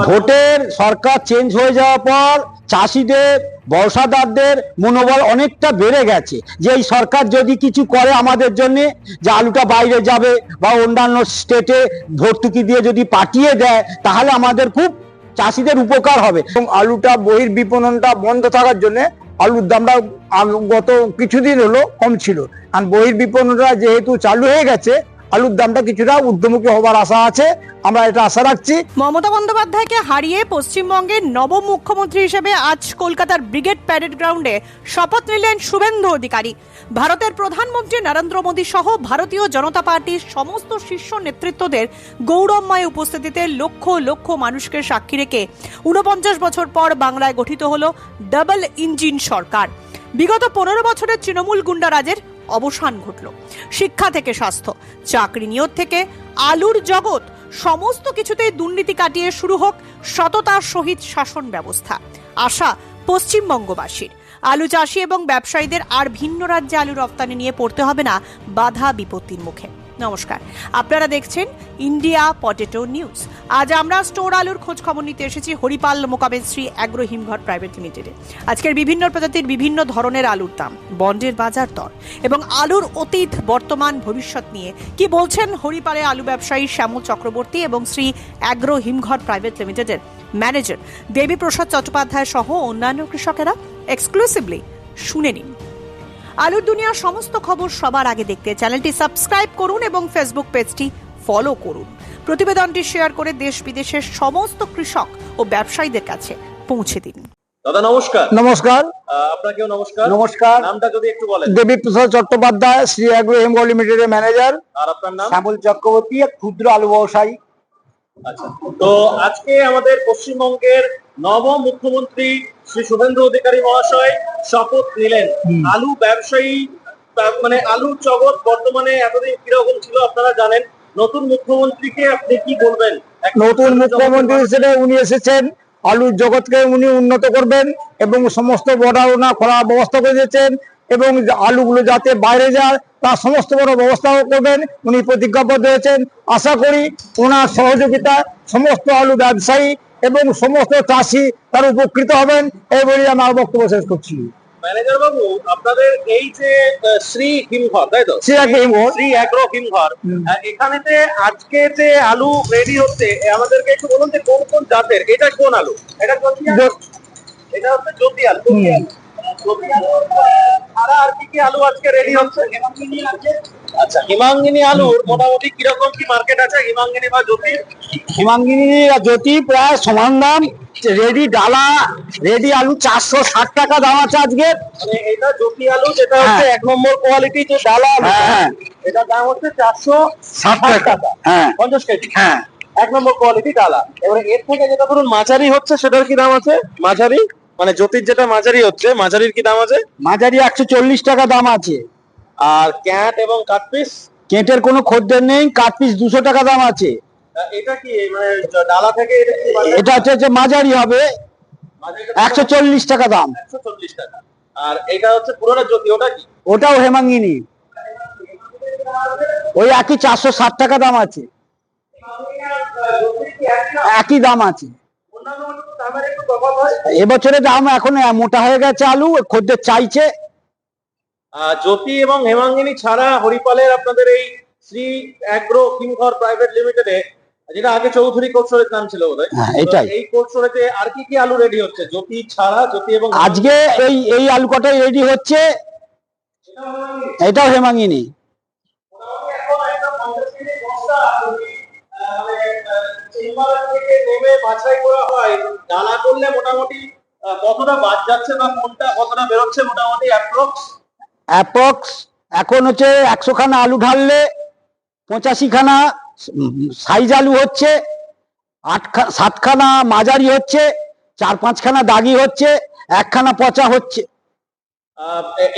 ভোটের সরকার চেঞ্জ হয়ে যাওয়ার পর চাষিদের ব্যবসাদারদের মনোবল অনেকটা বেড়ে গেছে যে এই সরকার যদি কিছু করে আমাদের জন্য, যে আলুটা বাইরে যাবে বা অন্যান্য স্টেটে ভর্তুকি দিয়ে যদি পাঠিয়ে দেয় তাহলে আমাদের খুব চাষিদের উপকার হবে। এবং আলুটা বহির বিপণনটা বন্ধ থাকার জন্য আলুর দামটা গত কিছুদিন হলো কম ছিল, আর বহির বিপণনটা যেহেতু চালু হয়ে গেছে আলুর দামটা কিছুটা ঊর্ধ্বমুখী হবার আশা আছে, আমরা এটা আশা রাখছি। মমতা বন্দ্যোপাধ্যায়কে হারিয়ে পশ্চিমবঙ্গের নবম মুখ্যমন্ত্রী হিসেবে আজ কলকাতার ব্রিগেড প্যারেড গ্রাউন্ডে শপথ নিলেন শুভেন্দু অধিকারী। ভারতের প্রধানমন্ত্রী নরেন্দ্র মোদী সহ ভারতীয় জনতা পার্টির সমস্ত শীর্ষ নেতৃত্বদের গৌরবময় উপস্থিতিতে লক্ষ লক্ষ মানুষকে সাক্ষী রেখে ৪৯ বছর পর বাংলায় গঠিত হল ডাবল ইঞ্জিন সরকার। বিগত ১৫ বছরের তৃণমূল গুন্ডারাজের অবসান ঘটল। শিক্ষা থেকে স্বাস্থ্য, চাকরি নিয়োগ থেকে আলুর জগৎ, সমস্ত কিছুতেই দুর্নীতি কাটিয়ে শুরু হোক সততার সহিত শাসন ব্যবস্থা। আশা পশ্চিমবঙ্গবাসীর আলু চাষি এবং ব্যবসায়ীদের আর ভিন্ন রাজ্যে আলু রপ্তানি নিয়ে পড়তে হবে না বাধা বিপত্তির মুখে। নমস্কার, আপনারা দেখছেন ইন্ডিয়া পটেটো নিউজ। আজ আমরা স্টোর আলুর খোঁজ খবর নিতে এসেছি হরিপাল মোকাবেল শ্রী অ্যাগ্রো হিমঘর প্রাইভেট লিমিটেডে। আজকের বিভিন্ন প্রজাতির বিভিন্ন ধরনের আলুর দাম, বন্ডের বাজার দর এবং আলুর অতীত বর্তমান ভবিষ্যৎ নিয়ে কি বলছেন হরিপালে আলু ব্যবসায়ী শ্যামল চক্রবর্তী এবং শ্রী অ্যাগ্রো হিমঘর প্রাইভেট লিমিটেডের ম্যানেজার দেবীপ্রসাদ চট্টোপাধ্যায় সহ অন্যান্য কৃষকেরা, এক্সক্লুসিভলি শুনে নিন। আলুর দুনিয়ার সমস্ত খবর সবার আগে দেখতে চ্যানেলটি সাবস্ক্রাইব করুন এবং ফেসবুক পেজটি ফলো করুন। প্রতিবেদনটি শেয়ার করে দেশ বিদেশের সমস্ত কৃষক ও ব্যবসায়ীদের কাছে পৌঁছে দিন। দাদা নমস্কার। নমস্কার। আপনাকেও নমস্কার। নমস্কার। নামটা যদি একটু বলেন। দেবীপ্রসাদ চট্টোপাধ্যায়, শ্রী অ্যাগ্রো হিমঘর লিমিটেডের ম্যানেজার। আর আপনার নাম? শ্যামল চক্রবর্তী, ক্ষুদ্র আলু ব্যবসায়ী। আচ্ছা, তো আজকে আমাদের পশ্চিমবঙ্গের নবম মুখ্যমন্ত্রী শ্রী শুভেন্দু অধিকারী মহাশয় শপথ নিলেন। আলু ব্যবসায়ী মানে আলুর জগৎ বর্তমানে এতদিন কিরকম ছিল আপনারা জানেন। নতুন মুখ্যমন্ত্রীকে আপনি কি বলবেন? নতুন মুখ্যমন্ত্রী হিসেবে উনি এসেছেন, আলুর জগৎকে উনি উন্নত করবেন এবং সমস্ত বর্ডারনা খোলার ব্যবস্থা করে দিয়েছেন এবং আলুগুলো যাতে বাইরে যায় তার সমস্ত বড় ব্যবস্থাও করবেন উনি প্রতিজ্ঞাবদ্ধ হয়েছেন। আশা করি ওনার সহযোগিতা সমস্ত আলু ব্যবসায়ী এবং সমস্ত চাষি তার উপকৃত হবেন, এই বলে আমার বক্তব্য শেষ করছি। ম্যানেজার বাবু, আপনাদের এই যে শ্রী হিমঘর, তাই তো? শ্রী অ্যাগ্রো হিমঘর, এখানেতে আজকে যে আলু রেডি হচ্ছে আমাদেরকে একটু বলুন যে কোন কোন জাতের? এটা কোন আলু? এটা জ্যোতি আলু। এটা হচ্ছে জ্যোতি আলু। জ্যোতি আলু ছাড়া আর কি কি আলু আজকে রেডি হচ্ছে? আচ্ছা, হিমাঙ্গিনী আলুর মোটামুটি কিরকম কি মার্কেট আছে? হিমাঙ্গিনী বা জ্যোতি? হিমাঙ্গিনী জ্যোতি প্রায় সমান দাম। রেডি ডালা রেডি আলু 460 টাকা দাম আছে আজকে। মানে এটা জ্যোতি আলু, যেটা হচ্ছে 1 নম্বর কোয়ালিটি যে ডালা আলু, এটা দাম হচ্ছে 460 টাকা। 50 কেজি। 1 নম্বর কোয়ালিটি ডালা। এবারে এর থেকে যেটা ধরুন মাঝারি হচ্ছে সেটার কি দাম আছে? মাঝারি মানে জ্যোতির যেটা মাঝারি হচ্ছে, মাঝারির কি দাম আছে? মাঝারি 140 টাকা দাম আছে। আর ক্যাট এবং কাটপিস? কেটের কোনো খদ্দের নেই, কাটপিস 200 টাকা দাম আছে। এটা কি মানে ডালা থেকে এটা হচ্ছে মাঝারি হবে 140 টাকা দাম। 140 টাকা। আর এটা হচ্ছে পুরোটা জ্যোতি, ওটা কি? ওটাও হেমাঙ্গিনী, ওই একই 460 টাকা দাম আছে, একই দাম আছে। এবছরে দাম এখন মোটা হয়ে গেছে আলু, খদ্দের চাইছে। জ্যোতি এবং হেমাঙ্গিনী ছাড়া হরিপালের আপনাদের এই শ্রী অ্যাগ্রো হিমঘর প্রাইভেট লিমিটেডে, যেটা আগে চৌধুরী কোল্ড স্টোরেজ নাম ছিল বোধহয়, এই কোল্ড স্টোরেজে আর কি কি আলু রেডি হচ্ছে জ্যোতি ছাড়া? জ্যোতি এবং আজকে এই আলু কটাই রেডি হচ্ছে, এটাও হেমাঙ্গিনী। ডালা করলে মোটামুটি কতটা বাদ যাচ্ছে বা কোনটা কতটা বেরোচ্ছে মোটামুটি অ্যাপ্রক্স এখন হচ্ছে 100 খানা আলু ঢাললে 85 খানা সাইজ আলু হচ্ছে, 7 খানা মাঝারি হচ্ছে, 4-5 খানা দাগি হচ্ছে, 1 খানা পচা হচ্ছে।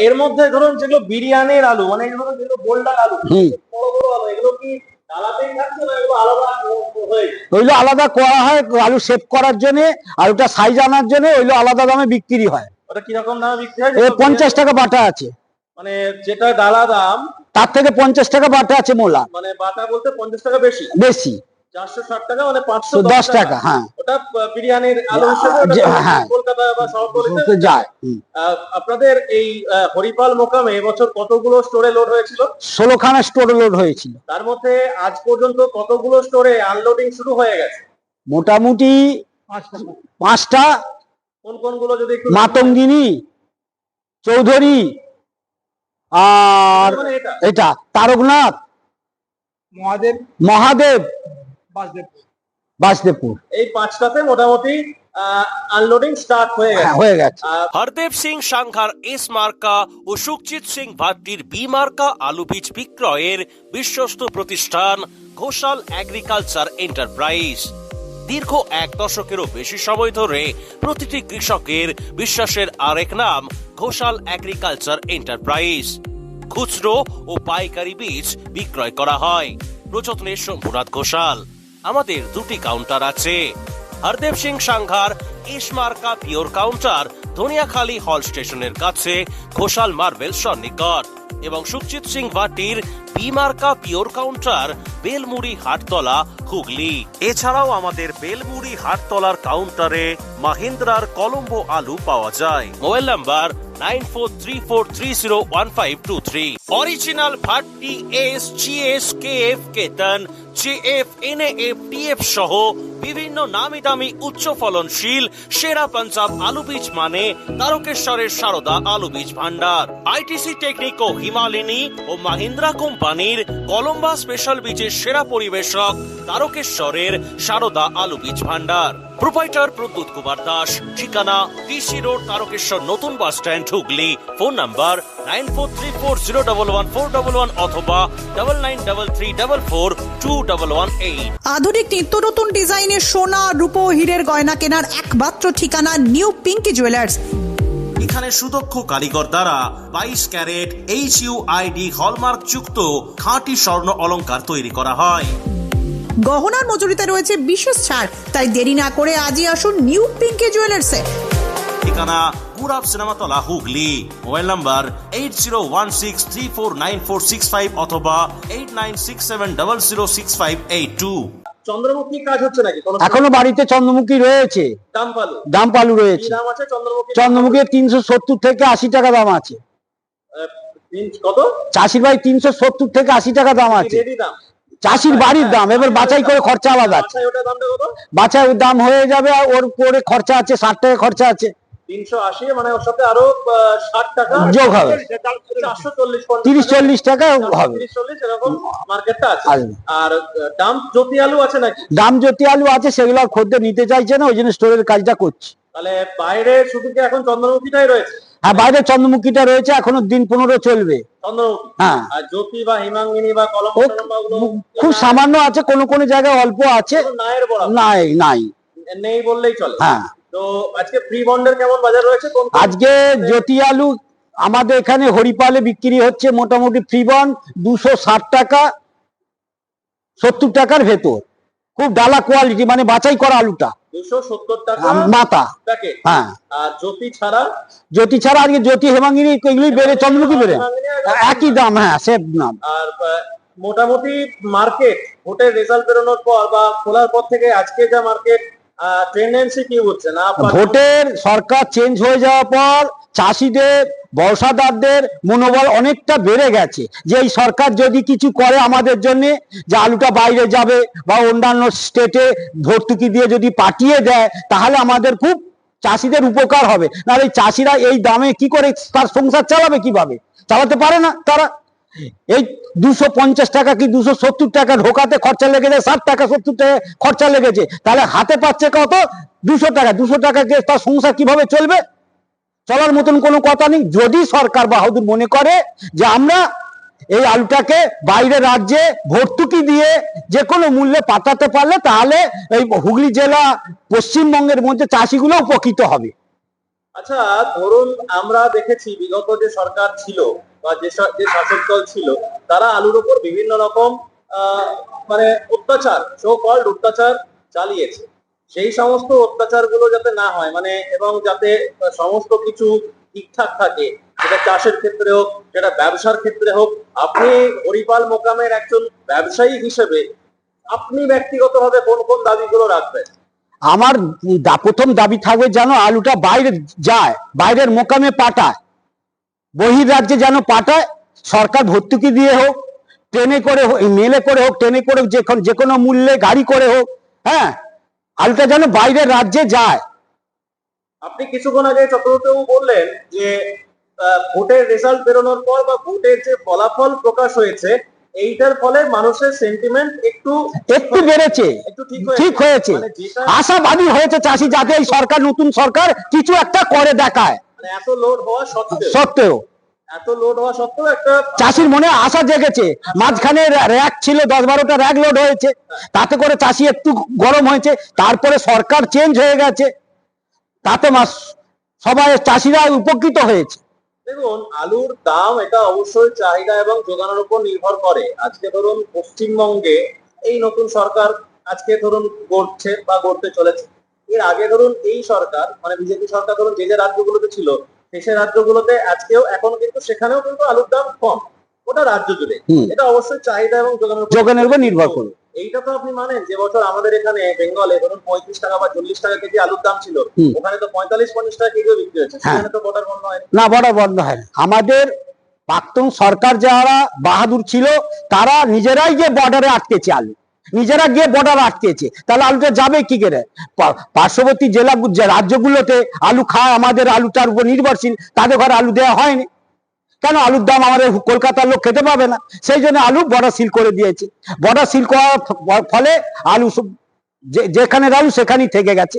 এর মধ্যে ধরুন যেগুলো বিরিয়ানির আলু, মানে এগুলো যেগুলো গোল্ডান আলু, বড় বড় আলু, এগুলো কি ডালাতেই থাকছে না এগুলো আলাদা হয়ে? ওইগুলো আলাদা করা হয় আলু শেপ করার জন্য, আলুটা সাইজ আনার জন্য ওইগুলো আলাদা দামে বিক্রি হয়। ওটা কিরকম দামে বিক্রি হয়? 50 টাকা বাটা আছে। মানে যেটা ডালা দাম তার থেকে 50 টাকা বাটা আছে মোলা। মানে বাটা বলতে 50 টাকা বেশি। বেশি। 460 টাকা মানে 10 টাকা, হ্যাঁ। ওটা বিরিয়ানির আলু হিসেবে হ্যাঁ। কলকাতা বা শহরতলিতে যায়। আপনাদের এই হরিপাল মোকামে এবছর কতগুলো স্টোরে লোড হয়েছিল? 16খানা স্টোরে লোড হয়েছিল। তার মধ্যে আজ পর্যন্ত কতগুলো স্টোরে আনলোডিং শুরু হয়ে গেছে? মোটামুটি 5টা। কোন কোনগুলো যদি একটু মাতঙ্গিনী, চৌধুরী, আর মানে এটা তারকনাথ, মহাদেব, বাসদেবপুর, এই 5টাতে মোটামুটি আনলোডিং স্টার্ট হয়ে গেছে। হয়ে গেছে। হরদেব সিং সাংঘার এস মার্কা ও সুখজিৎ সিং ভাট্টির বি মার্কা আলু বীজ বিক্রয়ের বিশ্বস্ত প্রতিষ্ঠান ঘোষাল এগ্রিকালচার এন্টারপ্রাইজ। দীর্ঘ 1 দশকেরও বেশি সময় ধরে প্রতিটি কৃষকের বিশ্বাসের আরেক নাম ঘোষাল এগ্রিকালচার এন্টারপ্রাইজ। খুচরো ও পাইকারি বীজ বিক্রয় করা হয়। প্রযত্নে শম্ভুনাথ ঘোষাল। আমাদের 2টি কাউন্টার আছে। হরদেব সিং সাংঘার এস মার্কা পিওর কাউন্টার ধনিয়াখালী হল স্টেশনের কাছে ঘোষাল মার্বেল সন্নিকট, এবং সুখজিৎ সিং ভাটির বি মার্কা পিওর কাউন্টার বেলমুড়ি হাটতলা, হুগলি। এছাড়াও আমাদের বেলমুড়ি হাটতলার কাউন্টারে মাহিন্দ্রার কলম্বো আলু পাওয়া যায়। Mobile number 9434301523। Original Bhatti S, GS, KF, কেতন, জেএফ, এনএএফ, টিএফ সহ বিভিন্ন নামি দামি উচ্চ ফলনশীল সেরা পাঞ্জাব আলু বীজ মানে তারকেশ্বরের সারদা আলু বীজ ভান্ডার। আইটিসি টেকনিক ও হিমালিনী ও মাহিন্দ্রা কোম্পানির কলম্বা স্পেশাল বীজের সেরা পরিবেশক তারকেশ্বরের সারদা আলু বীজ ভান্ডার। প্রোপাইটার প্রদ্যুৎ কুমার দাস। ঠিকানা টিসি রোড, তারকেশ্বর নতুন bus stand, Hooghly. Phone number 9434011411 অথবা 9933442118। আধুনিক নিত্য নতুন ডিজাইনের সোনা, রূপো, হীরের গয়না কেনার একমাত্র ঠিকানা নিউ পিঙ্কি জুয়েলার্স। এখানে সুদক্ষ কারিগর দ্বারা 22 ক্যারেট HUID হলমার্ক যুক্ত খাঁটি স্বর্ণ অলংকার তৈরি করা হয়। গহনার মজুরিতে রয়েছে বিশেষ ছাড়, তাই দেরি না করে আজই আসুন নিউ পিঙ্কি জুয়েলার্সে। ঠিকানা পুরাব সিনেমাতলা, হুগলি। মোবাইল নাম্বার 8016349465 অথবা 8967006582। চন্দ্রমুখী কাজ হচ্ছে নাকি? এখনো বাড়িতে চন্দ্রমুখী রয়েছে, দামপালু কি রয়েছে। দাম আছে চন্দ্রমুখী? চন্দ্রমুখী 370 থেকে 80 টাকা দাম আছে। কত? চাষির ভাই 370 থেকে 80 টাকা দাম আছে। রেডি দাম? চাষির বাড়ির দাম, এবার বাছাই করে খরচা আলাদা আছে। আচ্ছা, ওটার দামটা কত? বাছাই ওর দাম হয়ে যাবে, আর ওর পরে খরচা আছে 60 টাকা খরচা আছে। 380 মানে ওর সাথে আরো 60 টাকা যোগ হবে। 440 30-40 টাকা হবে। 30-40 এরকম মার্কেটটা আছে। আসবে। আর দাম জ্যোতি আলু আছে নাকি? দাম জ্যোতি আলু আছে, সেগুলো খদ্দের নিতে চাইছে না, ওই জন্য স্টোরের কাজটা করছি। তাহলে বাইরে শুধু কি এখন চন্দ্রমুখীটাই রয়েছে? হ্যাঁ, বাইরে চন্দ্রমুখীটা রয়েছে, এখনো দিন 15 চলবে। চন্দ্রমুখী। হ্যাঁ। আর জ্যোতি বা হিমাঙ্গিনী বা কলম ও খুব সামান্য আছে, কোন কোন জায়গায় অল্প আছে। নায়ের বড় নাই নাই নেই বললেই চলে। হ্যাঁ। তো আজকে ফ্রি বন্ডের কেমন বাজার রয়েছে? আজকে জ্যোতি আলু আমাদের এখানে হরিপালে বিক্রি হচ্ছে মোটামুটি ফ্রি বন্ড 260 টাকা, 70 টাকার ভেতর। খুব ডালা কোয়ালিটি, মানে বাছাই করা আলুটা। 270 টাকা মাথা প্যাকেট। হ্যাঁ। আর জ্যোতি ছাড়া? জ্যোতি ছাড়া আজকে জ্যোতি, হেমাঙ্গিনী এগুলোই বেড়ে, চন্দ্রমুখী বেড়ে একই দাম। হ্যাঁ, সেম দাম। আর মোটামুটি মার্কেট ভোটের রেজাল্ট বেরোনোর পর বা খোলার পর থেকে আজকে যা মার্কেট টেন্ডেন্সি কি হচ্ছে না? ভোটের সরকার চেঞ্জ হয়ে যাওয়ার পর চাষিদের, ব্যবসাদারদের মনোবল অনেকটা বেড়ে গেছে, যে এই সরকার যদি কিছু করে আমাদের জন্য, যে আলুটা বাইরে যাবে বা অন্যান্য স্টেটে ভর্তুকি দিয়ে যদি পাঠিয়ে দেয়, তাহলে আমাদের খুব চাষিদের উপকার হবে। নাহলে এই চাষিরা এই দামে কি করে তার সংসার চালাবে? কিভাবে চালাতে পারে না তারা। এই 250 টাকা কি 270 টাকা ঢোকাতে খরচা লেগেছে, 60 টাকা 70 টাকা খরচা লেগেছে, তাহলে হাতে পাচ্ছে কত? 200 টাকা। 200 টাকা দিয়ে তার সংসার কিভাবে চলবে? চলার মতন কোনো কথা নেই। যদি সরকার বাহাদুর মনে করে যে আমরা এই আলুটাকে বাইরে রাজ্যে ভর্তুকি দিয়ে যে কোনো মূল্যে পাঠাতে পারলে, তাহলে এই হুগলি জেলা, পশ্চিমবঙ্গের মধ্যে চাষিগুলো উপকৃত হবে। আচ্ছা, ধরুন আমরা দেখেছি বিগত যে সরকার ছিল বা যে শাসক দল ছিল, তারা আলুর উপর বিভিন্ন রকম মানে অত্যাচার, সো কল্ড অত্যাচার চালিয়েছে। সেই সমস্ত অত্যাচার গুলো যাতে না হয়, মানে এবং যাতে সমস্ত কিছু ঠিকঠাক থাকে, সেটা চাষের ক্ষেত্রে হোক, সেটা ব্যবসার ক্ষেত্রে হোক। আপনি হরিপাল মোকামের একজন ব্যবসায়ী হিসেবে আপনি ব্যক্তিগতভাবে কোন কোন দাবিগুলো রাখবেন? আমার প্রথম দাবি থাকবে যেন আলুটা বাইরে যায়, বাইরের মোকামে পাঠায়, বহির রাজ্যে যেন পাঠায়। সরকার ভর্তুকি দিয়ে হোক, ট্রেনে করে হোক, মেলে করে হোক, ট্রেনে করে যে কোনো মূল্যে গাড়ি করে হোক, হ্যাঁ, আলুটা যেন বাইরের রাজ্যে যায়। আপনি কিছুক্ষণ আগে চক্রবর্তীবাবু বললেন যে ভোটের রেজাল্ট বেরোনোর পর বা ভোটের যে ফলাফল প্রকাশ হয়েছে এইটার ফলে মানুষের সেন্টিমেন্ট একটু বেড়েছে, একটু ঠিক হয়েছে, মানে যেটা আশাবাদী হয়েছে চাষি, যাতে এই সরকার, নতুন সরকার কিছু একটা করে দেখায়। মানে এত লোড হওয়া সত্ত্বেও একটা চাষির মনে আশা জেগেছে। মাঝখানে র্যাক ছিল, 10-12টা র্যাক লোড হয়েছে, তাতে করে চাষি একটু গরম হয়েছে। তারপরে সরকার চেঞ্জ হয়ে গেছে, তাতে সবাই চাষিরা উপকৃত হয়েছে। দেখুন, আলুর দাম এটা অবশ্যই চাহিদা এবং যোগানের উপর নির্ভর করে। আজকে ধরুন পশ্চিমবঙ্গে এই নতুন সরকার আজকে ধরুন গড়ছে বা গড়তে চলেছে। এর আগে ধরুন এই সরকার মানে বিজেপি সরকার ধরুন যে রাজ্যগুলোতে ছিল সেই রাজ্যগুলোতে আজকেও এখন কিন্তু সেখানেও কিন্তু আলুর দাম কম, ওটা রাজ্য জুড়ে। এটা অবশ্যই চাহিদা এবং যোগানের উপর নির্ভর করে। এইটা তো আপনি মানেন যে বছর আমাদের এখানে বেঙ্গলে ধরুন 35 টাকা বা 40 টাকা কেজি আলুর দাম ছিল, ওখানে তো 45-50 টাকা কেজিও বিক্রি হচ্ছে। সেখানে তো বর্ডার বন্ধ হয় না, বর্ডার বন্ধ হয় না। আমাদের প্রাক্তন সরকার যারা বাহাদুর ছিল তারা নিজেরাই গিয়ে বর্ডারে আটকেছে, আলু নিজেরা গিয়ে বর্ডার আটকেছে। তাহলে আলুটা যাবে কি করে? পার্শ্ববর্তী জেলা রাজ্যগুলোতে আলু খায়, আমাদের আলুটার উপর নির্ভরশীল, তাদের ঘরে আলু দেওয়া হয়নি কেন? আলুর দাম আমাদের কলকাতার লোক খেতে পাবে না, সেই জন্য আলু বর্ডার সিল করে দিয়েছে। বর্ডার সিল করার ফলে আলু যেখানে আলু সেখানেই থেকে গেছে।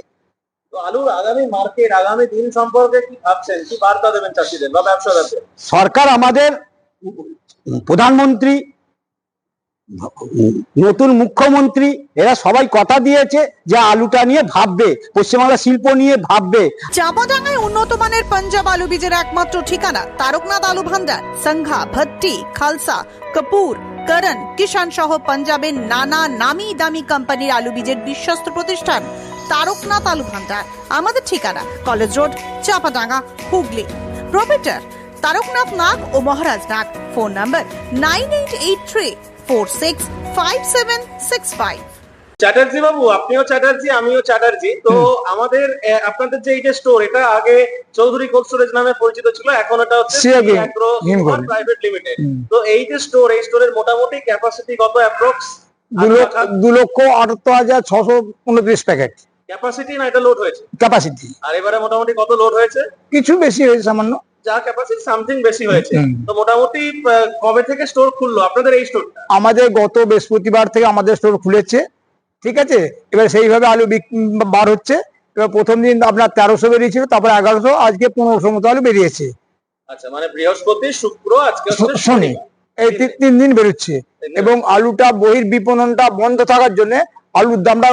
তো আলুর আগামী মার্কেট, আগামী দিন সম্পর্কে কি ভাবছেন? কি বার্তা দেবেন চাষিদের বা ব্যবসাদারদের? সরকার, আমাদের প্রধানমন্ত্রী, নতুন মুখ্যমন্ত্রী, এরা সবাই কথা দিয়েছে যে আলুটা নিয়ে ভাববে, পশ্চিমবাংলা শিল্প নিয়ে ভাববে। চাপাডাঙ্গায় উন্নত মানের পাঞ্জাব আলু বীজের একমাত্র ঠিকানা তারকনাথ আলু ভান্ডার। সংঘা, ভট্টি, খালসা, কপুর, করণ, কিষান সহ পাঞ্জাবের নানা নামি দামি কোম্পানির আলু বীজের বিশ্বস্ত প্রতিষ্ঠান তারকনাথ আলু ভান্ডার। আমাদের ঠিকানা College Road, Chapadanga, Hooghly. Proprietor Taraknath Nag ও মহারাজ নাগ। Phone number 9883465765। চ্যাটার্জি বাবু, আপনিও চ্যাটার্জি, আমিও চ্যাটার্জি। তো আমাদের আপনাদের যে এই যে স্টোর, এটা আগে চৌধুরী কোল্ড স্টোরেজ নামে পরিচিত ছিল, এখন এটা হচ্ছে প্রাইভেট লিমিটেড। তো এই যে স্টোর, এই স্টোরের মোটামুটি ক্যাপাসিটি কত? অ্যাপ্রক্স 2,68,629 প্যাকেট ক্যাপাসিটি, না এটা লোড হয়েছে ক্যাপাসিটি। আর এবারে মোটামুটি কত লোড হয়েছে? কিছু বেশি হয়েছে, সামান্য যা ক্যাপাসিটি সামথিং বেশি হয়েছে। তো মোটামুটি কবে থেকে স্টোর খুললো আপনাদের এই স্টোরটা? আমাদের গত বৃহস্পতিবার থেকে আমাদের স্টোর খুলেছে, ঠিক আছে। এবার সেইভাবে আলু বার হচ্ছে। এবার প্রথম দিন আপনার 1300 বেরিয়েছিল, তারপর 1100, আজকে 1500 মতো আলু বেরিয়েছে। আচ্ছা, মানে বৃহস্পতি, শুক্র, আজকে শনি, এই 3 দিন বেরোচ্ছে। এবং আলুটা বহির বিপণনটা বন্ধ থাকার জন্য আলুর দামটা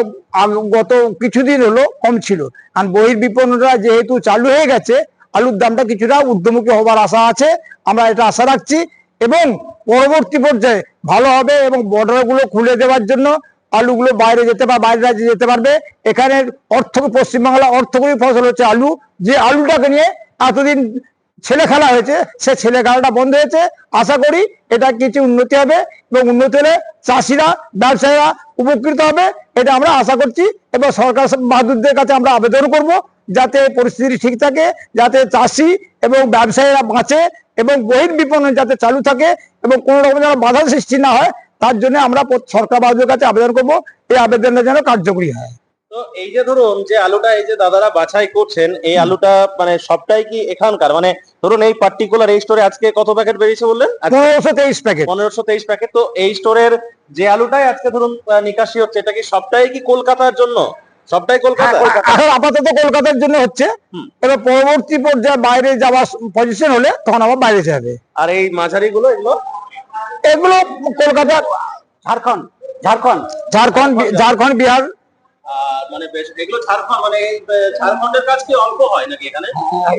গত কিছুদিন হলো কম ছিল, কারণ বহির বিপণনটা যেহেতু চালু হয়ে গেছে, আলুর দামটা কিছুটা ঊর্ধ্বমুখী হবার আশা আছে। আমরা এটা আশা রাখছি এবং পরবর্তী পর্যায়ে ভালো হবে। এবং বর্ডার গুলো খুলে দেওয়ার জন্য আলুগুলো বাইরে যেতে পারবে, বাইরে রাজ্যে যেতে পারবে। এখানে পশ্চিমবাংলা অর্থকরী ফসল হচ্ছে আলু। যে আলুটাকে নিয়ে এতদিন ছেলে খেলা হয়েছে, সে ছেলে খেলাটা বন্ধ হয়েছে। আশা করি এটা কিছু উন্নতি হবে এবং উন্নতি হলে চাষিরা, ব্যবসায়ীরা উপকৃত হবে, এটা আমরা আশা করছি। এবং সরকার বাহাদুরদের কাছে আমরা আবেদন করব যাতে পরিস্থিতি ঠিক থাকে, যাতে চাষি এবং ব্যবসায়ীরা বাঁচে এবং বহির বিপণন যাতে চালু থাকে এবং কোনো রকম যেন বাধা সৃষ্টি না হয়, তার জন্য আমরা সরকার বাহাদুরের কাছে আবেদন করব, এই আবেদনটা যেন কার্যকরী হয়। তো এই যে ধরুন যে আলুটা এই যে দাদারা বাছাই করছেন, এই আলুটা মানে সবটাই কি এখানকার? মানে ধরুন এই পার্টিকুলার এই স্টোরে আজকে কত প্যাকেট বেরিয়েছে বললেন? 1523 প্যাকেট। 1523 প্যাকেট। তো এই স্টোরের যে আলুটাই আজকে ধরুন নিকাশি হচ্ছে, এটা কি সবটাই কি কলকাতার জন্য? সবটাই কলকাতা? এখন আপাতত কলকাতার জন্য হচ্ছে। এবার পরবর্তী পর্যায়ে বাইরে যাওয়ার পজিশন হলে তখন আবার বাইরে যাবে। আর এই মাঝারি গুলো, এগুলো কলকাতার, ঝাড়খণ্ড, বিহার। মানে এগুলো ঝাড়খণ্ড, মানে ঝাড়খণ্ডের কাজ কি অল্প হয় নাকি এখানে?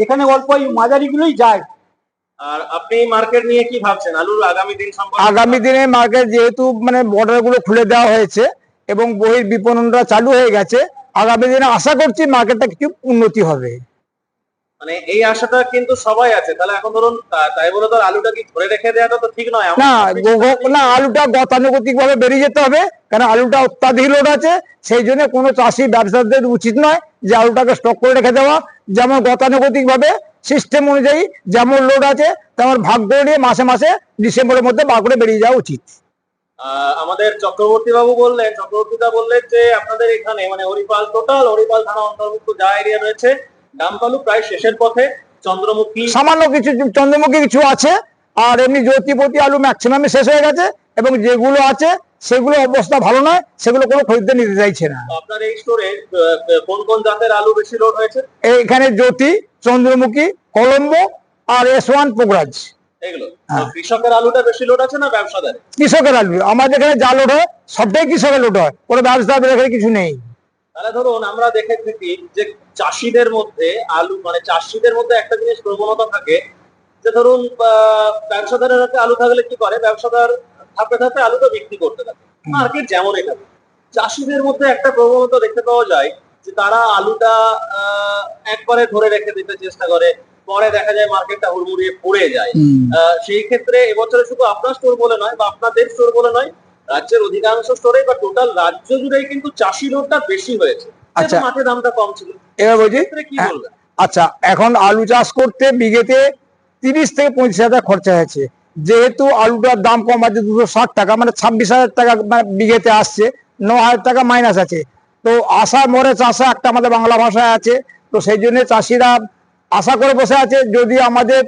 এখানে অল্প মাঝারি গুলোই যায়। আর আপনি মার্কেট নিয়ে কি ভাবছেন আলুর আগামী দিন সম্পর্কে? আগামী দিনে মার্কেট যেহেতু মানে বর্ডার গুলো খুলে দেওয়া হয়েছে এবং বহির বিপণনটা চালু হয়ে গেছে, আগামী দিনে আশা করছি মার্কেটটা কিছু উন্নতি হবে। মানে এই আশাটা কিন্তু সবাই আছে, তাহলে এখন ধরুন তাই বলে তো আর আলুটা কি ধরে রেখে দেওয়াটা তো ঠিক নয়। না না, আলুটা গতানুগতিক ভাবে বেরিয়ে যেতে হবে, কারণ আলুটা অত্যাধিক লোড আছে। সেই জন্য কোনো চাষি ব্যবসায়ীদের উচিত নয় যে আলুটাকে স্টক করে রেখে দেওয়া। যেমন গতানুগতিক ভাবে সিস্টেম অনুযায়ী যেমন লোড আছে তেমন ভাগ করে নিয়ে মাসে মাসে ডিসেম্বরের মধ্যে বার করে বেরিয়ে যাওয়া উচিত। আমাদের চক্রবর্তী বাবু বললেন, চক্রবর্তীদা বললেন যে আপনাদের এখানে মানে হরিপাল টোটাল হরিপাল থানা অন্তর্ভুক্ত যা এরিয়া রয়েছে ডাম্পালু প্রায় শেষের পথে, চন্দ্রমুখী সামান্য কিছু চন্দ্রমুখী কিছু আছে, আর এমনি জ্যোতিপতি আলু ম্যাক্সিমাম শেষ হয়ে গেছে, এবং যেগুলো আছে সেগুলো অবস্থা ভালো নয়, সেগুলো কোনো খরিদ্দার নিতে চাইছে না। আপনার এই স্টোরে কোন কোন জাতের আলু বেশি লোড হয়েছে? এখানে জ্যোতি, চন্দ্রমুখী, কলম্বো আর S1 পোগরাজ। এগুলো কৃষকের আলুটা বেশি লোড আছে না ব্যবসাদার? কৃষকের আলু আমাদের এখানে যা লোড হয় সবটাই কৃষকের লোড হয়, কোনো ব্যবসাদার এখানে কিছু নেই। তাহলে ধরুন আমরা দেখে থাকি যে চাষিদের মধ্যে আলু মানে চাষিদের মধ্যে একটা জিনিস প্রবণতা থাকে যে ধরুন ব্যবসাদারের হাতে আলু থাকলে কি করে, ব্যবসাদার ধাপে ধাপে আলুটা বিক্রি করতে থাকে, মার্কেট যেমনই থাকে। চাষিদের মধ্যে একটা প্রবণতা দেখতে পাওয়া যায় যে তারা আলুটা একবারে ধরে রেখে দিতে চেষ্টা করে, পরে দেখা যায় মার্কেটটা হুড়মুড়িয়ে পড়ে যায়। সেই ক্ষেত্রে এবছরে শুধু আপনার স্টোর বলে নয় বা আপনাদের স্টোর বলে নয়, রাজ্যের অধিকাংশ স্টোরে বা টোটাল রাজ্য জুড়েই কিন্তু চাষি লোডটা বেশি হয়েছে। আচ্ছা, মাঠে দামটা কম ছিল। এবার বলছি, কি বলবেন? আচ্ছা এখন আলু চাষ করতে বিঘেতে 30 থেকে 35 হাজার খরচা হয়েছে। যেহেতু আলুটার দাম কম আছে 260 টাকা, মানে 26,000 টাকা বিঘেতে আসছে, 9,000 টাকা মাইনাস আছে। তো আশা মরে চাষা একটা আমাদের বাংলা ভাষায় আছে, তো সেই জন্য চাষিরা আশা করে বসে আছে যদি আমাদের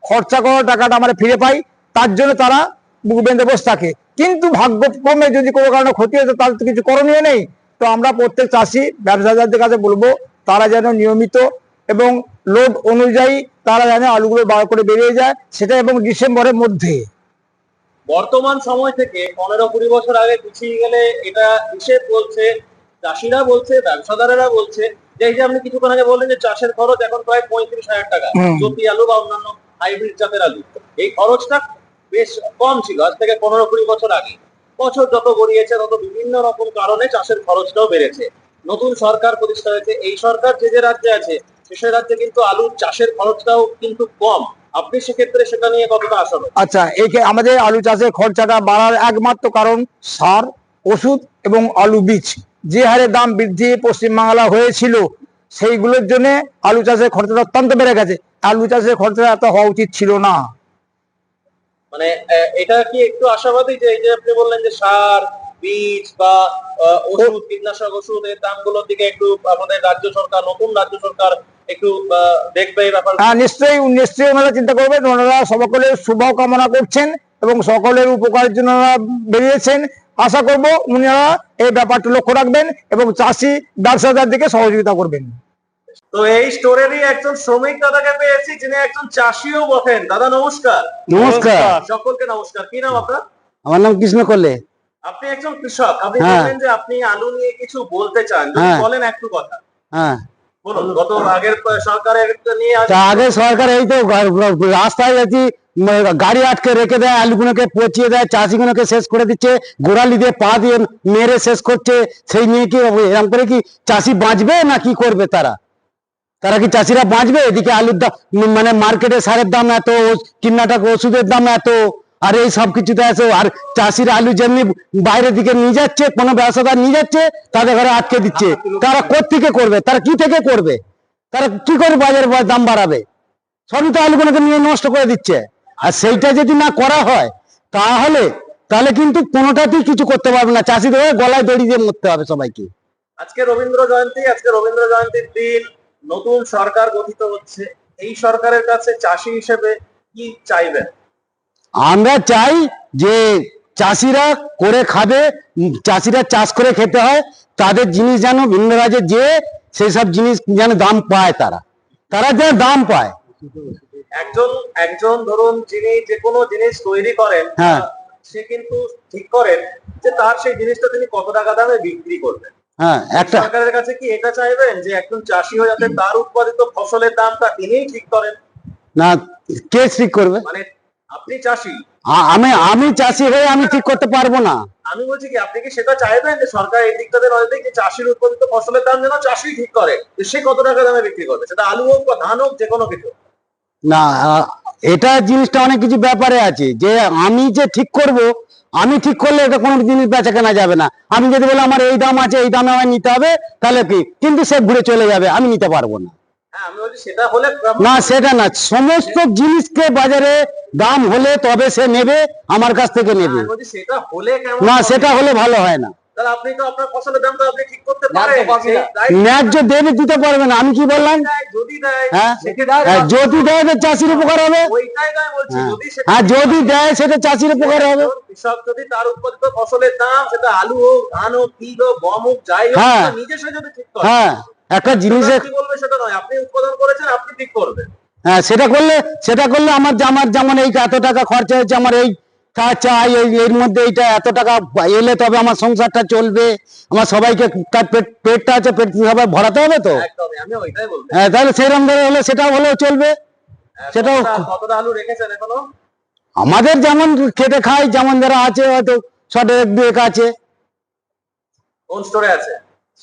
খরচা করা টাকাটা আমরা ফিরে পাই, তার জন্য তারা বুক বেঁধে বসে থাকে। কিন্তু ভাগ্যক্রমে যদি কোনো কারণে ক্ষতি হয়েছে তাহলে তো কিছু করণীয় নেই। তো আমরা প্রত্যেক চাষি ব্যবসাদারদের কাছে বলবো তারা যেন নিয়মিত এবং লোড অনুযায়ী তারা যেন আলুগুলো বার করে বেরিয়ে যায়, সেটা এবং ডিসেম্বরের মধ্যে। বর্তমান সময় থেকে 15-20 বছর আগে পিছিয়ে গেলে এটা হিসেব বলছে, চাষিরা বলছে, ব্যবসাদারেরা বলছে যে এই যে আপনি কিছুক্ষণ আগে বললেন যে চাষের খরচ এখন প্রায় 35,000 টাকা, জ্যোতি আলু বা অন্যান্য হাইব্রিড জাতের আলু, এই খরচটা বেশ কম ছিল আজ থেকে 15-20 বছর আগে। বছর যত গড়িয়েছে তত বিভিন্ন রকম কারণে চাষের খরচটাও বেড়েছে। নতুন সরকার প্রতিষ্ঠা হয়েছে, এই সরকার যে রাজ্যে আছে সে রাজ্যে কিন্তু আলুর চাষের খরচটাও কিন্তু কম। আপনি সেক্ষেত্রে সেটা নিয়ে কতটা আশাবাদী? আচ্ছা, এই আমাদের আলু চাষের খরচাটা বাড়ার একমাত্র কারণ সার, ওষুধ এবং আলু বীজ। যে হারে দাম বৃদ্ধি পশ্চিমবাংলা হয়েছিল সেইগুলোর জন্য আলু চাষের খরচাটা অত্যন্ত বেড়ে গেছে। আলু চাষের খরচা এত হওয়া উচিত ছিল না। মানে এটা কি একটু আশাবাদী যে এই যে আপনি বললেন যে সার, বীজ বা ওষুধ, কীটনাশক ওষুধের দামগুলোর দিকে একটু আমাদের রাজ্য সরকার, নতুন রাজ্য সরকার একটু দেখবে এই ব্যাপার? হ্যাঁ, নিশ্চয়ই নিশ্চয়ই ওনারা চিন্তা করবেন। ওনারা সকলের শুভ কামনা করছেন এবং সকলের উপকারের জন্য বেরিয়েছেন। আশা করব উনারা এই ব্যাপারটা লক্ষ্য রাখবেন এবং চাষি ব্যবসাদারদেরকে সহযোগিতা করবেন। তো এই স্টোরেরই একজন শ্রমিক দাদাকে পেয়েছি যিনি একজন চাষিও বটেন। দাদা নমস্কার। নমস্কার। সকলকে নমস্কার। কি নাম আপনার? আমার নাম কৃষ্ণ করলে। আপনি একজন কৃষক, আপনি হ্যাঁ। বললেন যে আপনি আলু নিয়ে কিছু বলতে চান, যদি হ্যাঁ। বলেন একটু কথা হ্যাঁ, বলুন। গত আগের সরকারের নিয়ে তা আগে সরকার এই তো রাস্তায় যাচ্ছি গাড়ি আটকে রেখে দেয়, আলুগুলোকে পচিয়ে দেয়, চাষিগুলোকে শেষ করে দিচ্ছে, গোড়ালি দিয়ে পা দিয়ে মেরে শেষ করছে। সেই নিয়ে কি এরকম করে কি চাষি বাঁচবে না কি করবে? তারা কি চাষিরা বাঁচবে? এদিকে আলুর দাম মানে মার্কেটে সারের দাম এত, কীটনাশক ওষুধের দাম এত, আর এই সব কিছুতে আছে। আর চাষিরা আলু যেমনি বাইরের দিকে নিয়ে যাচ্ছে, কোনো ব্যবসাদার নিয়ে যাচ্ছে, তাদের ঘরে আটকে দিচ্ছে। তারা কোত্থেকে করবে? তারা কি থেকে করবে? তারা কি করে বাজারে দাম বাড়াবে? সবই তো আলুগুলোকে নিয়ে নষ্ট করে দিচ্ছে। আর সেইটা যদি না করা হয় তাহলে কিন্তু কোনোটাতেই কিছু করতে পারবে না। চাষিদের গলায় দড়ি দিয়ে মরতে হবে সবাইকে। আজকে রবীন্দ্র জয়ন্তীর দিন, নতুন সরকার গঠিত হচ্ছে, এই সরকারের কাছে চাষি হিসেবে কি চাইবেন? আমরা চাই যে চাষিরা করে খাবে, চাষিরা চাষ করে খেতে হয়, তাদের জিনিস যেন ভিন্ন রাজ্যে যে সেই সব জিনিস যেন দাম পায়, তারা যেন দাম পায়। একজন ধরুন যিনি যে কোনো জিনিস তৈরি করেন, হ্যাঁ, সে কিন্তু ঠিক করেন যে তার সেই জিনিসটা তিনি কত টাকা দামে বিক্রি করবেন। হ্যাঁ, একটা সরকারের কাছে কি এটা চাইবেন যে একজন চাষি হয়ে যাতে তার উৎপাদিত ফসলের দামটা তিনিই ঠিক করেন? না, কে ঠিক করবে? মানে আপনি চাষি, আমি চাষি হয়ে আমি ঠিক করতে পারবো না। আমি বলছি কি আপনি কি সেটা চাইবেন যে সরকার এই দিকটাতে নজর দেয় যে চাষির উৎপাদিত ফসলের দাম যেন চাষি ঠিক করে যে সে কত টাকা দামে বিক্রি করবে, সেটা আলু হোক বা ধান হোক যে কোনো কিছু? না, এটা জিনিসটা অনেক কিছু ব্যাপারে আছে, যে আমি যে ঠিক করব, আমি ঠিক করলে এটা কোনো জিনিস বেচা কেনা যাবে না। আমি যদি বলি আমার এই দাম আছে, এই দামে আমায় নিতে হবে, তাহলে কি, কিন্তু সে ঘুরে চলে যাবে, আমি নিতে পারবো না। হ্যাঁ, আমি বলছি সেটা হলে না, সেটা না, সমস্ত জিনিসকে বাজারে দাম হলে তবে সে নেবে, আমার কাছ থেকে নেবে। আমি বলছি সেটা হলে কেমন না, হবে? সেটা হলে ভালো হয় না। তাহলে আপনি তো আপনার ফসলের দাম তো আপনি ঠিক করতে পারেন, সেই দায়িত্ব ন্যায্য দেবে দিতে পারবে না, আমি কি বললাম? দেয়, যদি দেয় হ্যাঁ, সেক্ষেত্রে যদি দেয় তো চাষির উপকার হবে। ওইটাই নয় বলছি, হ্যাঁ, যদি সেটা হ্যাঁ, যদি দেয় সেটা চাষির উপকার হবে। কৃষক যদি তার উৎপাদিত ফসলের দাম, সেটা আলু হোক, ধান হোক, তিল হোক, গম হোক, যাই হোক, হ্যাঁ। সেটা নিজে সে যদি ঠিক করে, হ্যাঁ, একটা জিনিসের, কি বলবে সেটা নয়, আপনি উৎপাদন করেছেন আপনি ঠিক করবেন। হ্যাঁ, সেটা করলে আমার যেমন এই এত টাকা খরচা হয়েছে, আমার এই চাই, এর মধ্যে এইটা এত টাকা এলে তবে আমার সংসারটা চলবে, আমার সবাইকে তার পেটটা আছে, পেট সবাই ভরাতে হবে তো। একদমই, আমি ওইটাই বলবো। হ্যাঁ, তাহলে সেরকম ধরে হলে সেটাও হলেও চলবে। সেটাও কতটা আলু রেখেছেন এখনো? আমাদের যেমন খেতে খাই, যেমন যারা আছে হয়তো শর্টে এক দুয়েক আছে। কোন স্টোরে আছে?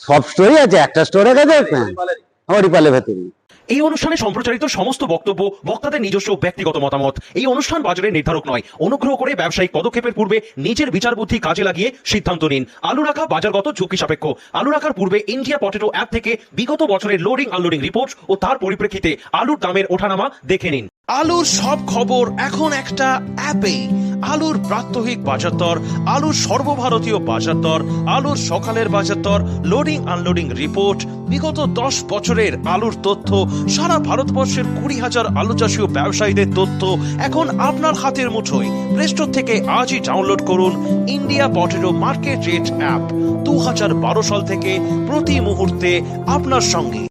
সব স্টোরি আছে, একটা স্টোরে গেছে হরিপালের ভেতরে। এই অনুষ্ঠানে সম্প্রচারিত সমস্ত বক্তব্য বক্তাদের নিজস্ব ব্যক্তিগত মতামত। এই অনুষ্ঠান বাজারের নির্ধারক নয়। অনুগ্রহ করে ব্যবসায়িক পদক্ষেপের পূর্বে নিজের বিচার বুদ্ধি কাজে লাগিয়ে সিদ্ধান্ত নিন। আলু রাখা বাজারগত ঝুঁকি সাপেক্ষ। আলু রাখার পূর্বে ইন্ডিয়া পটেটো অ্যাপ থেকে বিগত বছরের লোডিং আনলোডিং রিপোর্ট ও তার পরিপ্রেক্ষিতে আলুর দামের ওঠানামা দেখে নিন। আলুর সব খবর এখন একটা অ্যাপেই। আলুর প্রাত্যহিক বাজার দর, আলুর সর্বভারতীয় বাজার দর, আলুর সকালের বাজার দর, লোডিং আনলোডিং রিপোর্ট, বিগত 10 বছরের আলুর তথ্য, সারা ভারতবর্ষের 20,000 আলু চাষী ও ব্যবসায়ীদের তথ্য এখন আপনার হাতের মুঠোয়। প্লে স্টোর থেকে আজই ডাউনলোড করুন India potato market rate app. 2012 সাল থেকে প্রতি মুহূর্তে আপনার সঙ্গে।